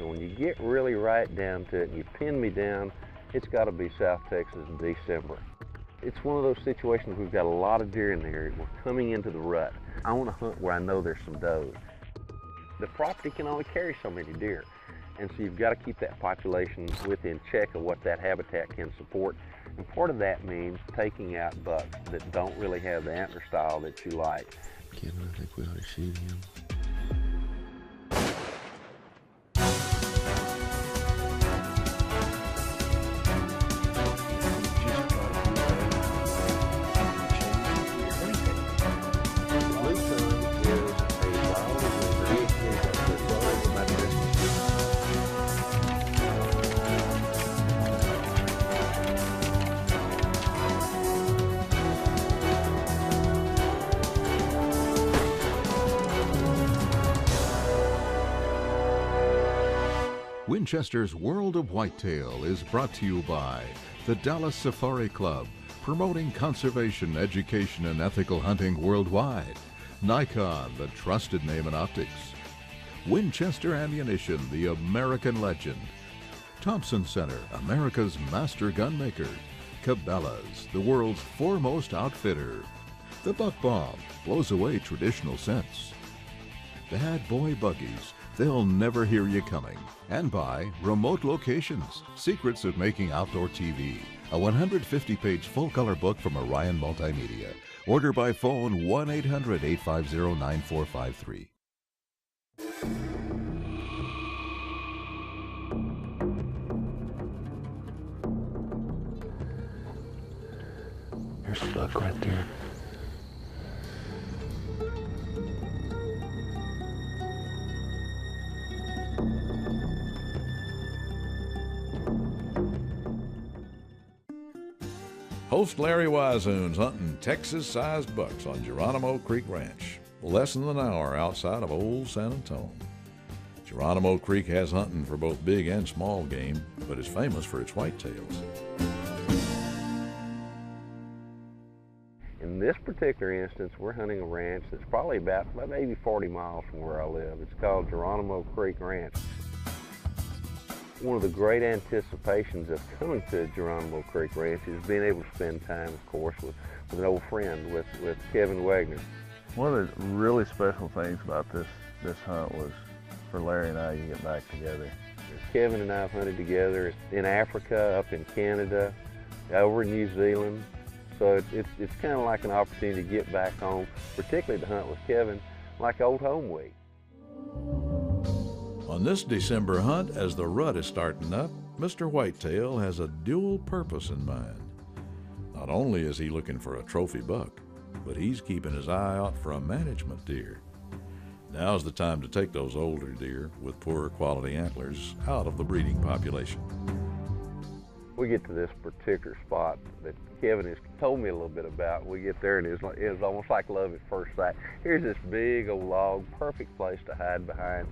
So when you get really right down to it and you pin me down, it's got to be South Texas in December. It's one of those situations we've got a lot of deer in the area. We're coming into the rut. I want to hunt where I know there's some does. The property can only carry so many deer, and so you've got to keep that population within check of what that habitat can support. And part of that means taking out bucks that don't really have the antler style that you like. Kevin, I think we ought to shoot him. Winchester's World of Whitetail is brought to you by the Dallas Safari Club, promoting conservation, education, and ethical hunting worldwide. Nikon, the trusted name in optics. Winchester Ammunition, the American legend. Thompson Center, America's master gunmaker. Cabela's, the world's foremost outfitter. The Buck Bomb blows away traditional scents. Bad Boy Buggies, they'll never hear you coming. And by Remote Locations, Secrets of Making Outdoor TV, a 150-page full-color book from Orion Multimedia. Order by phone 1-800-850-9453. There's a buck right there. Host Larry Weishuhn's hunting Texas-sized bucks on Geronimo Creek Ranch, less than an hour outside of Old San Antonio. Geronimo Creek has hunting for both big and small game, but is famous for its whitetails. In this particular instance, we're hunting a ranch that's probably about maybe 40 miles from where I live. It's called Geronimo Creek Ranch. One of the great anticipations of coming to Geronimo Creek Ranch is being able to spend time, of course, with an old friend, with Kevin Wagner. One of the really special things about this hunt was for Larry and I to get back together. Kevin and I have hunted together in Africa, up in Canada, over in New Zealand. So it's kind of like an opportunity to get back home, particularly to hunt with Kevin, like old home week. On this December hunt, as the rut is starting up, Mr. Whitetail has a dual purpose in mind. Not only is he looking for a trophy buck, but he's keeping his eye out for a management deer. Now's the time to take those older deer with poorer quality antlers out of the breeding population. We get to this particular spot that Kevin has told me a little bit about. We get there and it was almost like love at first sight. Here's this big old log, perfect place to hide behind.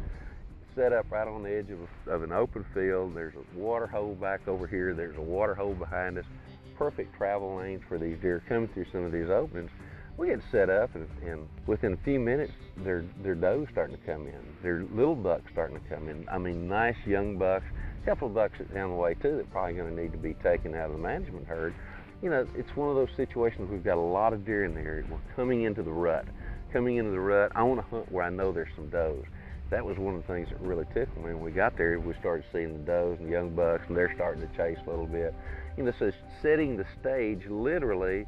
Set up right on the edge of an open field. There's a water hole back over here. There's a water hole behind us. Perfect travel lanes for these deer coming through some of these openings. We get set up and within a few minutes, their does starting to come in. Their little bucks starting to come in. I mean, nice young bucks. A couple of bucks down the way too that probably going to need to be taken out of the management herd. You know, it's one of those situations we've got a lot of deer in the area. We're coming into the rut. Coming into the rut, I want to hunt where I know there's some does. That was one of the things that really tickled me. When we got there, we started seeing the does and young bucks, and they're starting to chase a little bit. You know, so setting the stage literally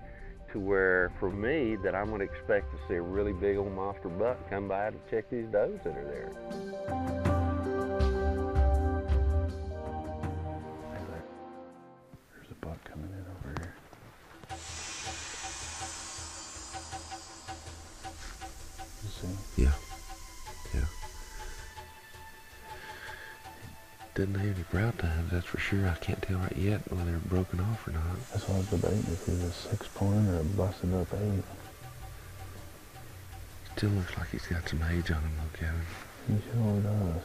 to where, for me, that I'm going to expect to see a really big old monster buck come by to check these does that are there. There's a buck coming in over here. You see? Yeah. Yeah. Doesn't have any brow tines, that's for sure. I can't tell right yet whether they're broken off or not. That's why I was debating if he was a 6-point or a busted up 8. Still looks like he's got some age on him though, Kevin. He sure does.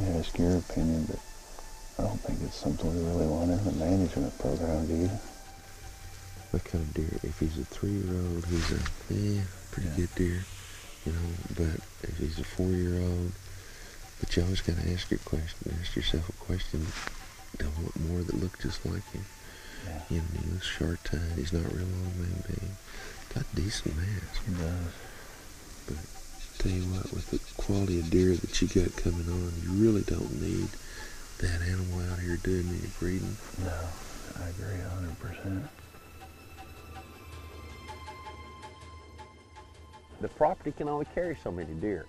Yeah, ask your opinion, but I don't think it's something we really want in the management program, do you? What kind of deer? If he's a 3-year-old, he's a pretty good deer. you know, but if he's a 4-year-old, but you always got to ask yourself a question. Don't want more that look just like him. Yeah. You know, he looks short-tied. He's not real long, maybe. Got decent mass. He does. But tell you what, with the quality of deer that you got coming on, you really don't need that animal out here doing any breeding. No, I agree 100%. The property can only carry so many deer,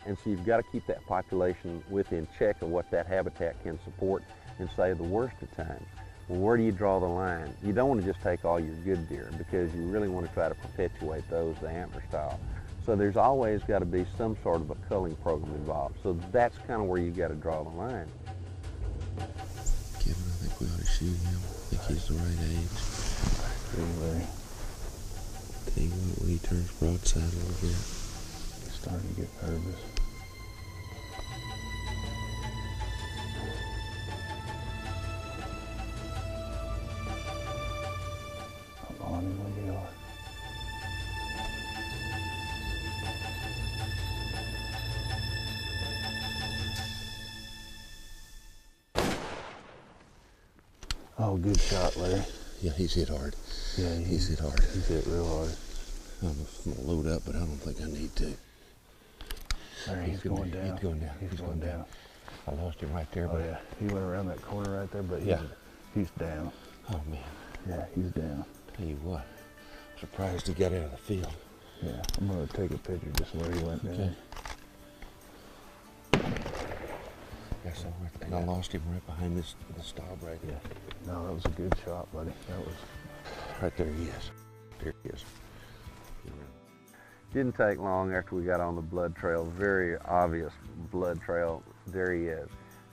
and so you've got to keep that population within check of what that habitat can support in, say, the worst of times. Well, where do you draw the line? You don't want to just take all your good deer, because you really want to try to perpetuate those the antler style. So there's always got to be some sort of a culling program involved. So that's kind of where you got to draw the line. Kevin, I think we ought to shoot him. I think he's the right age. Really, Tell you what, when he turns broadside a little bit, he's starting to get nervous. I'm on him when you are. Oh, good shot, Larry. yeah, he's hit hard. Yeah, He's hit hard. He's hit real hard. I'm gonna load up, but I don't think I need to. Larry, he's going down. He's going down. He's going down. I lost him right there. Oh But yeah, he went around that corner right there, but Yeah. he's down. Oh man, Yeah, he's down. tell you what, I'm surprised he got out of the field. Yeah, I'm gonna take a picture just where he went down. Okay. Yes, and I lost him right behind this stall right Yeah. No, that was a good shot, buddy. That was. Right there he is. There he is. Didn't take long after we got on the blood trail, very obvious blood trail. There he is.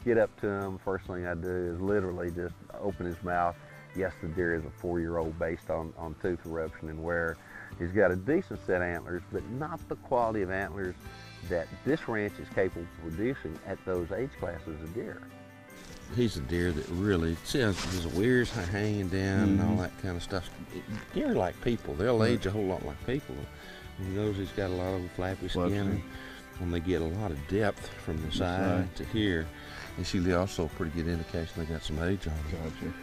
Get up to him, first thing I do is literally just open his mouth. Yes, the deer is a 4-year-old based on tooth eruption and wear. He's got a decent set of antlers, but not the quality of antlers that this ranch is capable of producing at those age classes of deer. He's a deer that really, see how his ears hanging down and all that kind of stuff. Deer like people, they'll age a whole lot like people. He knows he's got a lot of flappy skin. When they get a lot of depth from the side to here, it's usually also a pretty good indication they got some age on them. Gotcha.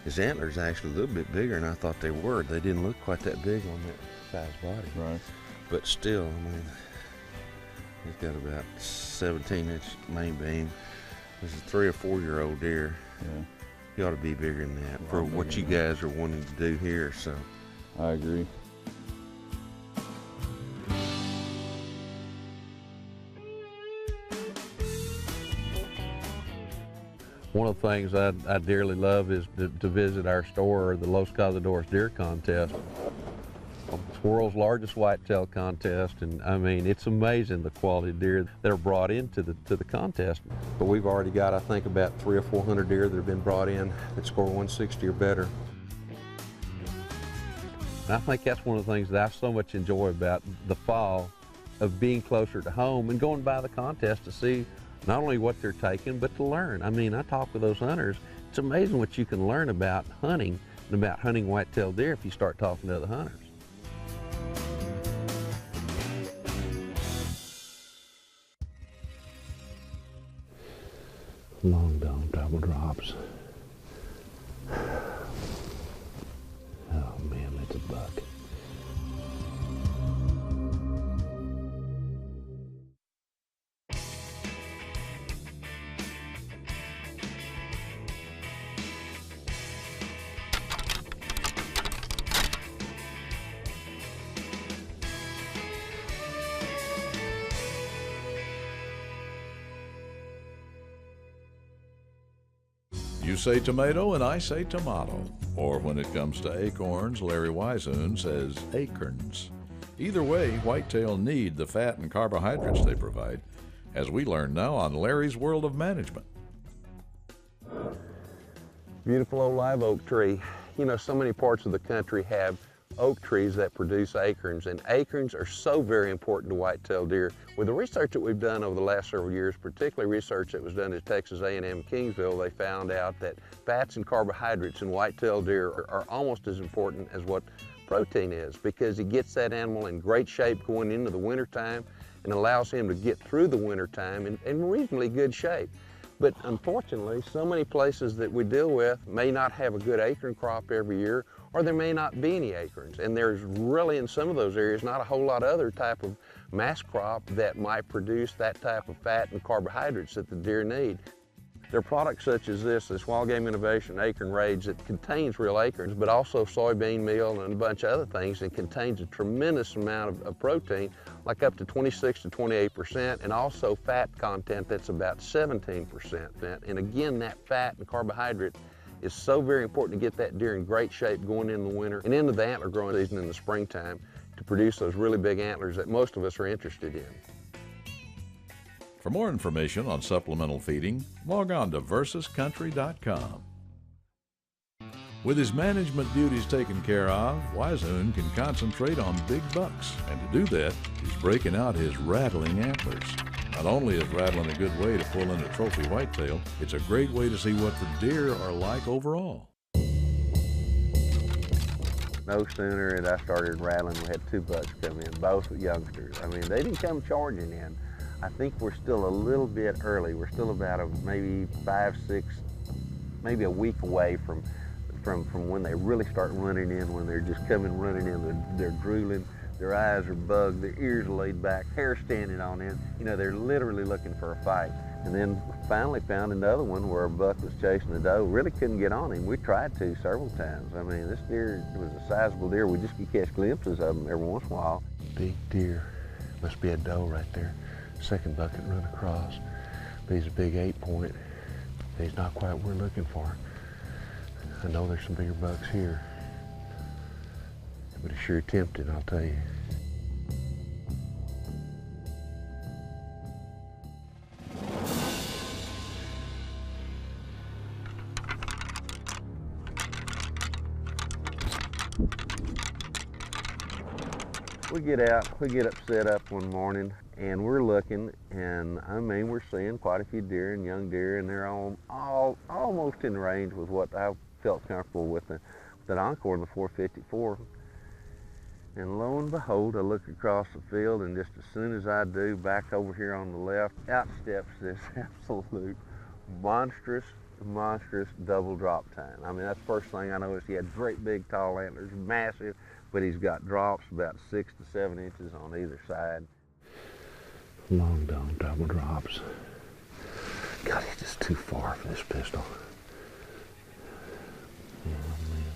His antlers are actually a little bit bigger than I thought they were. They didn't look quite that big on that size body. Right. But still, I mean, he's got about 17-inch main beam. This is a 3 or 4-year-old deer. Yeah. He ought to be bigger than that for what you guys are wanting to do here. So I agree. One of the things I dearly love is to visit our store or the Los Cazadores Deer Contest. It's the world's largest whitetail contest, and I mean, it's amazing the quality of deer that are brought into the contest. But we've already got, I think, about 300 or 400 deer that have been brought in that score 160 or better. And I think that's one of the things that I so much enjoy about the fall, of being closer to home and going by the contest to see not only what they're taking, but to learn. I mean, I talk with those hunters. It's amazing what you can learn about hunting and about hunting whitetail deer if you start talking to other hunters. long dome double drops. Oh man, that's a buck. You say tomato and I say tomato. Or when it comes to acorns, Larry Weishuhn says acorns. Either way, whitetail need the fat and carbohydrates they provide, as we learn now on Larry's World of Management. Beautiful old live oak tree. You know, so many parts of the country have oak trees that produce acorns, and acorns are so very important to whitetail deer. With the research that we've done over the last several years, particularly research that was done at Texas A&M Kingsville, they found out that fats and carbohydrates in whitetail deer are almost as important as what protein is, because he gets that animal in great shape going into the wintertime and allows him to get through the wintertime in reasonably good shape. But unfortunately, so many places that we deal with may not have a good acorn crop every year, or there may not be any acorns. And there's really, in some of those areas, not a whole lot of other type of mass crop that might produce that type of fat and carbohydrates that the deer need. There are products such as this Wild Game Innovation Acorn Rage that contains real acorns, but also soybean meal and a bunch of other things, and contains a tremendous amount of protein, like up to 26 to 28%, and also fat content that's about 17%. And again, that fat and carbohydrate is so very important to get that deer in great shape going into the winter and into the antler growing season in the springtime to produce those really big antlers that most of us are interested in. For more information on supplemental feeding, log on to versuscountry.com. With his management duties taken care of, Weishuhn can concentrate on big bucks. And to do that, he's breaking out his Rattling antlers. Not only is Rattling a good way to pull in a trophy whitetail, it's a great way to see what the deer are like overall. No sooner as I started rattling, we had 2 bucks come in, both youngsters. I mean, they didn't come charging in. I think we're still a little bit early. We're still about maybe 5, 6, maybe a week away from when they really start running in, when they're just coming running in. They're drooling, their eyes are bugged, their ears are laid back, hair standing on end. You know, they're literally looking for a fight. And then finally found another one where a buck was chasing a doe. Really couldn't get on him. We tried to several times. I mean, this deer was a sizable deer. We just could catch glimpses of him every once in a while. Big deer. Must be a doe right there. Second bucket run across. But he's a big 8-point. He's not quite what we're looking for. I know there's some bigger bucks here. But it's sure tempting, I'll tell you. We get out, we get up set up one morning, and we're looking, and I mean, we're seeing quite a few deer and young deer, and they're all almost in range with what I felt comfortable with that Encore in the 454. And lo and behold, I look across the field, and just as soon as I do, back over here on the left, out steps this absolute monstrous double drop tine. I mean, that's the first thing I noticed. He had great big tall antlers, massive, but he's got drops about 6 to 7 inches on either side. Long dome double drops. God, he's just too far for this pistol. Oh, man.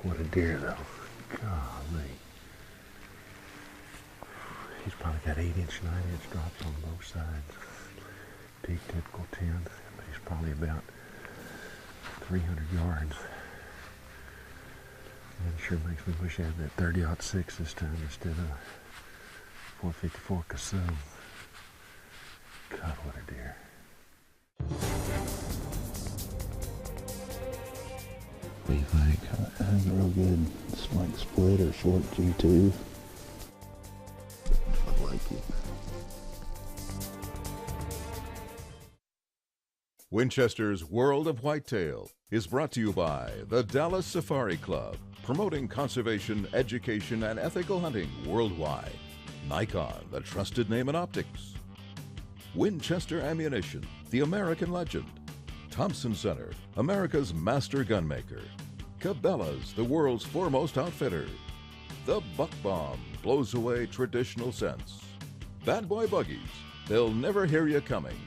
What a deer, though. Golly. He's probably got 8-inch, 9-inch drops on both sides. Big typical 10, but he's probably about 300 yards. And it sure makes me wish I had that 30-06 this time instead of 454 Kasum. God, what a deer. What do you think? I think real good. It's like split or short G2. I like it. Winchester's World of Whitetail is brought to you by the Dallas Safari Club, promoting conservation, education, and ethical hunting worldwide. Nikon, the trusted name in optics. Winchester Ammunition, the American legend. Thompson Center, America's master gunmaker. Cabela's, the world's foremost outfitter. The Buck Bomb blows away traditional scents. Bad Boy Buggies, they'll never hear you coming.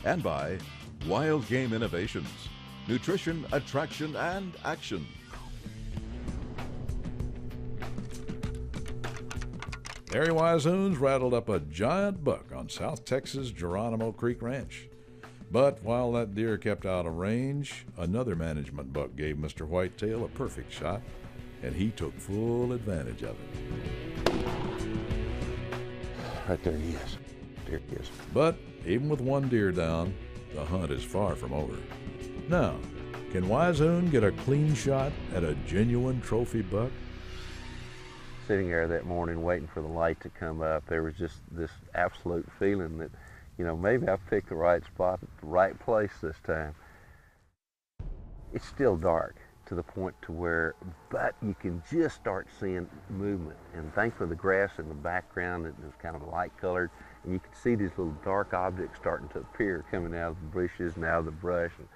And by Wild Game Innovations, nutrition, attraction, and action. Larry Weishuhn's rattled up a giant buck on South Texas' Geronimo Creek Ranch. But while that deer kept out of range, another management buck gave Mr. Whitetail a perfect shot, and he took full advantage of it. Right there he is. There he is. But even with one deer down, the hunt is far from over. Now, can Weishuhn get a clean shot at a genuine trophy buck? Sitting there that morning waiting for the light to come up, there was just this absolute feeling that, you know, maybe I picked the right spot at the right place this time. It's still dark. to the point to where, but you can just start seeing movement. And thankfully the grass in the background is kind of light colored, and you can see these little dark objects starting to appear coming out of the bushes and out of the brush. And,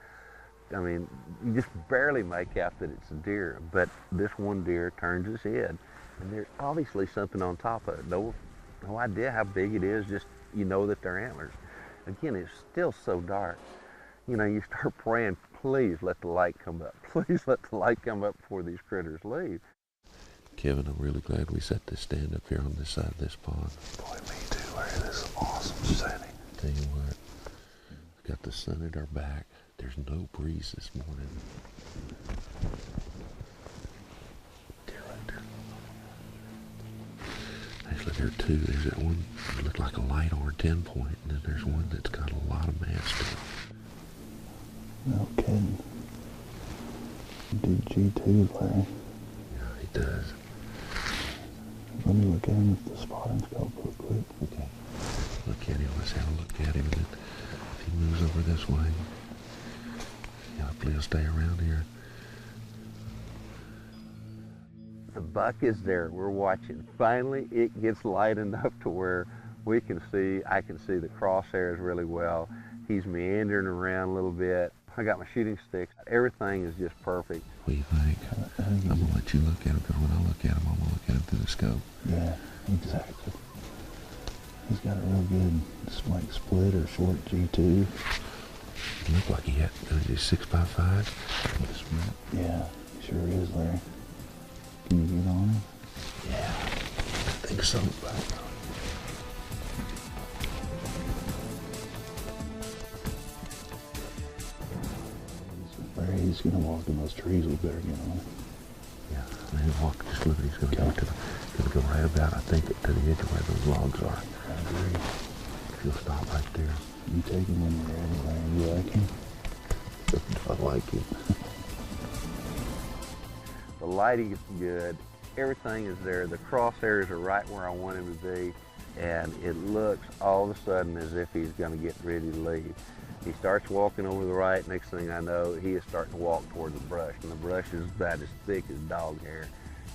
I mean, you just barely make out that it's a deer, but this one deer turns his head, and there's obviously something on top of it. No idea how big it is, just you know that they're antlers. Again, it's still so dark. You know, you start praying, please let the light come up. Please let the light come up before these critters leave. Kevin, I'm really glad we set this stand up here on this side of this pond. Boy, me too, Larry. This is awesome setting. Tell you what, we've got the sun at our back. There's no breeze this morning. Deer right there. Actually, there are two. There's that one that looked like a light or 10 point, and then there's one that's got a lot of mass to it. No kidding. Dude, G2, Larry. Yeah, he does. Let me look at him with the spotting scope real quick. Okay. Look at him. Let's have a look at him. And then if he moves over this way, hopefully he'll stay around here. The buck is there. We're watching. Finally, it gets light enough to where we can see, I can see the crosshairs really well. He's meandering around a little bit. I got my shooting stick. Everything is just perfect. What do you think? I'm going to let you look at him, because when I look at him, I'm going to look at him through the scope. Yeah, exactly. He's got a real good, like, split or short G2. It looked like he had a 6x5. Yeah, he sure is, Larry. Can you get on him? Yeah, I think so. Larry, he's gonna walk in those trees. We better get on him. Yeah, let him walk. Just look at he's gonna go to the, gonna go right about, I think, to the edge of where those logs are. I agree. He'll stop right there. You take him when you're ready, Larry. You like him? I like him. The lighting is good. Everything is there. The crosshairs are right where I want him to be. And it looks all of a sudden as if he's going to get ready to leave. He starts walking over the right. Next thing I know, he is starting to walk toward the brush. And the brush is about as thick as dog hair.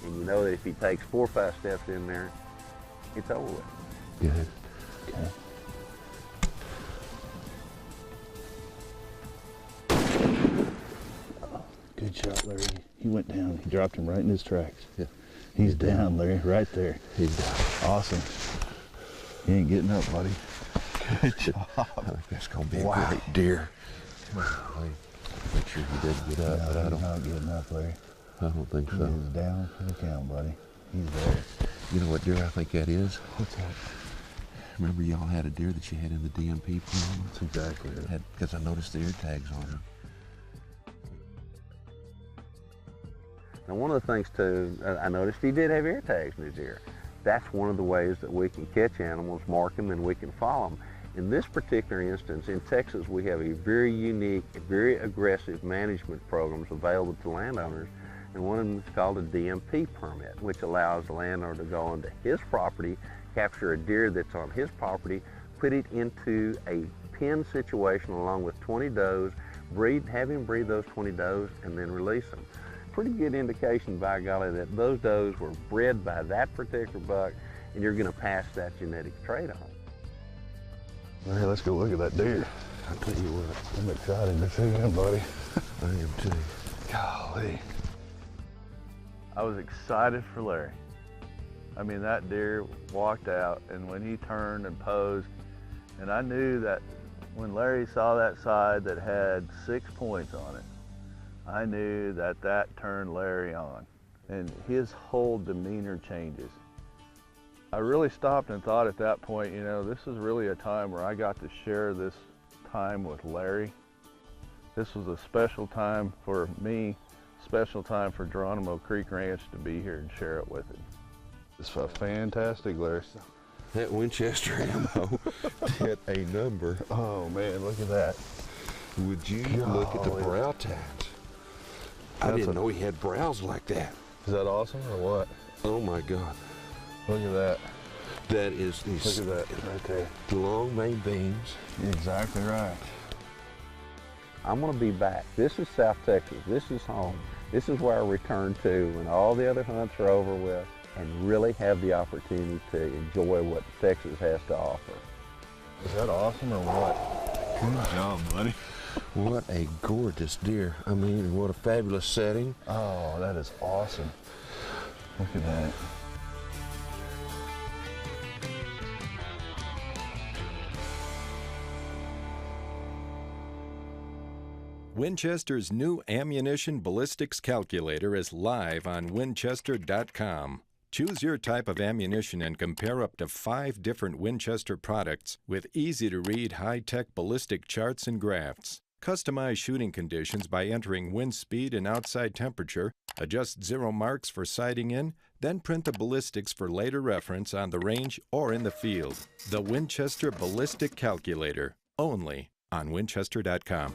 And you know that if he takes 4 or 5 steps in there, it's over with. Good. Okay. Good shot, Larry. He went down. He dropped him right in his tracks. Yeah. He's down, Larry, right there. He's down. Awesome. He ain't getting up, buddy. Good job. I think that's going to be a great deer. Make sure he doesn't get up, but He's not getting up, Larry. I don't think so. He's down for the count, buddy. He's there. You know what deer I think that is? What's that? Remember y'all had a deer that you had in the DMP program? That's exactly it. Because I noticed the ear tags on him. Now, one of the things too, I noticed he did have ear tags in his ear. That's one of the ways that we can catch animals, mark them, and we can follow them. In this particular instance, in Texas, we have a very unique, very aggressive management programs available to landowners, and one of them is called a DMP permit, which allows the landowner to go onto his property, capture a deer that's on his property, put it into a pen situation along with 20 does, have him breed those 20 does, and then release them. Pretty good indication, by golly, that those does were bred by that particular buck, and you're going to pass that genetic trait on. Larry, let's go look at that deer. I'll tell you what, I'm excited to see him, buddy. I am too. Golly. I was excited for Larry. I mean, that deer walked out, and when he turned and posed, and I knew that when Larry saw that side that had 6 points on it, I knew that that turned Larry on, and his whole demeanor changes. I really stopped and thought at that point, you know, this is really a time where I got to share this time with Larry. This was a special time for me, special time for Geronimo Creek Ranch to be here and share it with him. It's fantastic, Larry. That Winchester ammo hit a number. Oh man, look at that. Would you look at the brow tags? I didn't know he had brows like that. Is that awesome or what? Oh my God. Look at that. That is these Look at that right there. long main beams. Exactly right. I'm going to be back. This is South Texas. This is home. This is where I return to when all the other hunts are over with and really have the opportunity to enjoy what Texas has to offer. Is that awesome or what? Good job, buddy. What a gorgeous deer. I mean, what a fabulous setting. Oh, that is awesome. Look at that. Winchester's new ammunition ballistics calculator is live on Winchester.com. Choose your type of ammunition and compare up to 5 different Winchester products with easy-to-read high-tech ballistic charts and graphs. Customize shooting conditions by entering wind speed and outside temperature, adjust 0 marks for sighting in, then print the ballistics for later reference on the range or in the field. The Winchester Ballistic Calculator, only on Winchester.com.